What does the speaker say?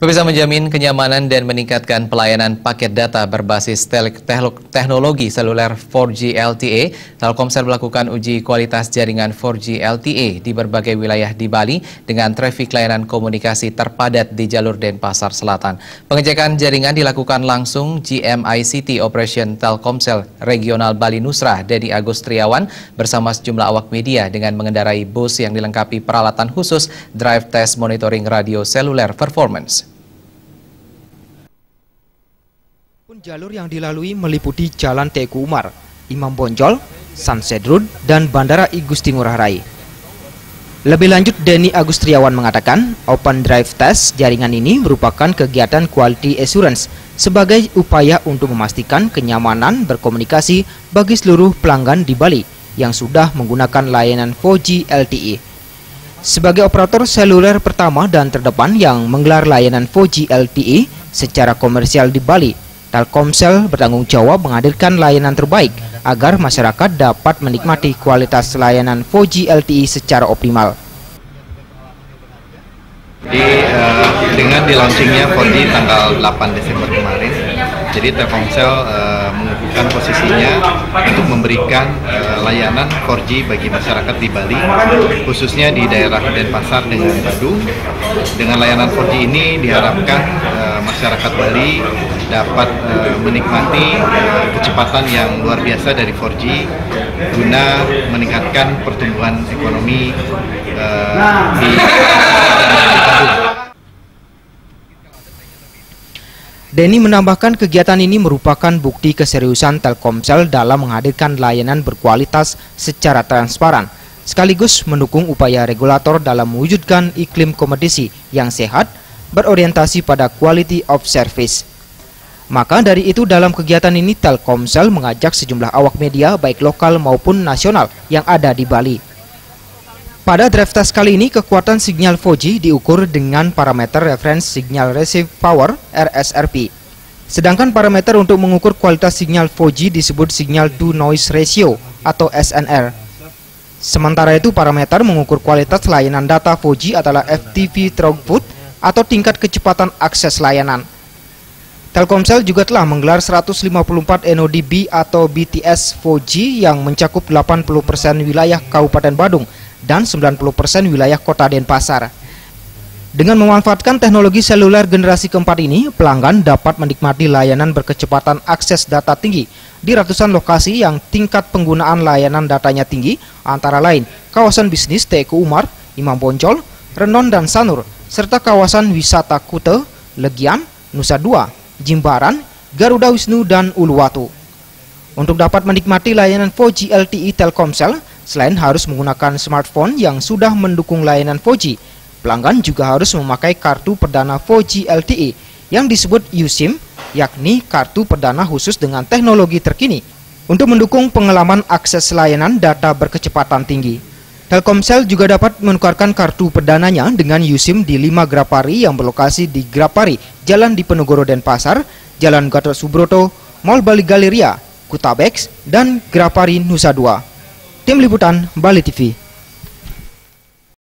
Bisa menjamin kenyamanan dan meningkatkan pelayanan paket data berbasis teknologi seluler 4G LTE, Telkomsel melakukan uji kualitas jaringan 4G LTE di berbagai wilayah di Bali dengan trafik layanan komunikasi terpadat di jalur Denpasar Selatan. Pengecekan jaringan dilakukan langsung GM ICT Operation Telkomsel Regional Bali Nusra, Dedi Agustriawan, bersama sejumlah awak media dengan mengendarai bus yang dilengkapi peralatan khusus Drive Test Monitoring Radio Seluler Performance. Jalur yang dilalui meliputi Jalan Teguh Umar, Imam Bonjol, Sunset Road, dan Bandara I Gusti Ngurah Rai. Lebih lanjut, Dedi Agustriawan mengatakan, Open Drive Test jaringan ini merupakan kegiatan quality assurance sebagai upaya untuk memastikan kenyamanan berkomunikasi bagi seluruh pelanggan di Bali yang sudah menggunakan layanan 4G LTE. Sebagai operator seluler pertama dan terdepan yang menggelar layanan 4G LTE secara komersial di Bali, Telkomsel bertanggung jawab menghadirkan layanan terbaik agar masyarakat dapat menikmati kualitas layanan 4G LTE secara optimal. Dengan di-launchingnya 4G tanggal 8 Desember kemarin, jadi Telkomsel mengukuhkan posisinya untuk memberikan layanan 4G bagi masyarakat di Bali, khususnya di daerah Denpasar dengan Badung. Dengan layanan 4G ini diharapkan masyarakat Bali dapat menikmati kecepatan yang luar biasa dari 4G guna meningkatkan pertumbuhan ekonomi di Dedi menambahkan kegiatan ini merupakan bukti keseriusan Telkomsel dalam menghadirkan layanan berkualitas secara transparan, sekaligus mendukung upaya regulator dalam mewujudkan iklim kompetisi yang sehat, berorientasi pada quality of service. Maka dari itu dalam kegiatan ini Telkomsel mengajak sejumlah awak media baik lokal maupun nasional yang ada di Bali. Pada drive test kali ini, kekuatan sinyal 4G diukur dengan parameter Reference Signal Receive Power (RSRP). Sedangkan parameter untuk mengukur kualitas sinyal 4G disebut Signal to Noise Ratio atau SNR. Sementara itu, parameter mengukur kualitas layanan data 4G adalah FTP Throughput atau tingkat kecepatan akses layanan. Telkomsel juga telah menggelar 154 NODB atau BTS 4G yang mencakup 80% wilayah Kabupaten Badung dan 90% wilayah Kota Denpasar. Dengan memanfaatkan teknologi seluler generasi keempat ini, pelanggan dapat menikmati layanan berkecepatan akses data tinggi di ratusan lokasi yang tingkat penggunaan layanan datanya tinggi, antara lain kawasan bisnis Teguh Umar, Imam Bonjol, Renon dan Sanur, serta kawasan wisata Kute, Legian, Nusa Dua, Jimbaran, Garuda Wisnu, dan Uluwatu. Untuk dapat menikmati layanan 4G LTE Telkomsel, selain harus menggunakan smartphone yang sudah mendukung layanan 4G, pelanggan juga harus memakai kartu perdana 4G LTE yang disebut USIM, yakni kartu perdana khusus dengan teknologi terkini untuk mendukung pengalaman akses layanan data berkecepatan tinggi. Telkomsel juga dapat menukarkan kartu perdananya dengan USIM di 5 Grapari yang berlokasi di Grapari, Jalan Diponegoro Denpasar, Jalan Gatot Subroto, Mall Bali Galeria, Kutabex, dan Grapari Nusa Dua. Tim Liputan Bali TV.